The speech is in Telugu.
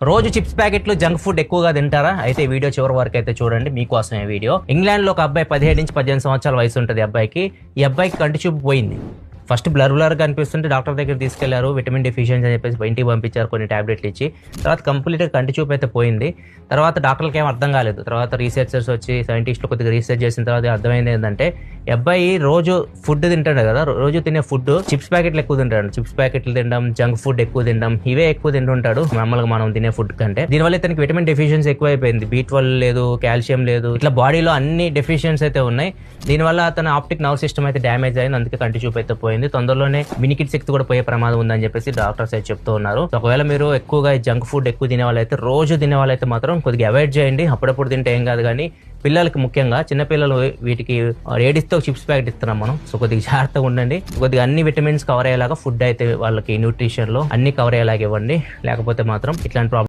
రోజు చిప్స్ ప్యాకెట్లు జంక్ ఫుడ్ ఎక్కువగా తింటారా? అయితే ఈ వీడియో చివరి వరకు అయితే చూడండి, మీకోసమే వీడియో. ఇంగ్లాండ్ లో ఒక అబ్బాయి 17 నుంచి 18 సంవత్సరాల వయసు ఉంటుంది అబ్బాయికి. ఈ అబ్బాయికి కంటి చూపు పోయింది. ఫస్ట్ బ్లర్ గా అనిపిస్తుంటే డాక్టర్ దగ్గర తీసుకెళ్లారు. విటమిన్ డెఫిషియన్సీ అని చెప్పేసి ఇంటికి పంపించారు, కొన్ని టాబ్లెట్లు ఇచ్చి. తర్వాత కంప్లీట్గా కంటి చూపు అయితే పోయింది. తర్వాత డాక్టర్లకి ఏం అర్థం కాలేదు. తర్వాత రీసెర్చర్స్ వచ్చి సైంటిస్టులు కొద్దిగా రీసెర్చ్ చేసిన తర్వాత అర్థమైంది ఏంటంటే, ఈ అబ్బాయి రోజు ఫుడ్ తింటాడు కదా, రోజు తినే ఫుడ్ చిప్స్ ప్యాకెట్లు ఎక్కువ తింటాడు. చిప్స్ ప్యాకెట్లు తినడం, జంక్ ఫుడ్ ఎక్కువ తినడం, ఇవే ఎక్కువ తింటుంటాడు మామూలుగా మనం తినే ఫుడ్ కంటే. దీనివల్ల ఇతనికి విటమిన్ డెఫిషియన్సీ ఎక్కువ అయిపోయింది. B12 లేదు, కాల్షియం లేదు, ఇట్లా బాడీలో అన్ని డెఫిషియన్స్ అయితే ఉన్నాయి. దీనివల్ల అతను ఆప్టిక్ నర్వ్ సిస్టమ్ అయితే డ్యామేజ్ అయింది. అందుకే కంటి చూపు అయితే పోయింది. తొందరలోనే వినికిడి శక్తి కూడా పోయే ప్రమాదం ఉందని చెప్పేసి డాక్టర్స్ అయితే చెప్తూ ఉన్నారు. ఒకవేళ మీరు ఎక్కువగా జంక్ ఫుడ్ ఎక్కువ తినే వాళ్ళైతే, రోజు తినే వాళ్ళైతే మాత్రం కొద్దిగా అవాయిడ్ చేయండి. అప్పుడప్పుడు తింటే ఏం కాదు, కానీ పిల్లలకి ముఖ్యంగా చిన్నపిల్లలు వీటికి ఏడిస్తే చిప్స్ ప్యాకెట్ ఇస్తున్నాం మనం. సో కొద్దిగా జాగ్రత్తగా ఉండండి. కొద్దిగా అన్ని విటమిన్స్ కవర్ అయ్యేలాగా ఫుడ్ అయితే వాళ్ళకి న్యూట్రిషన్ లో అన్ని కవర్ అయ్యేలాగా ఇవ్వండి. లేకపోతే మాత్రం ఇట్లాంటి ప్రాబ్లమ్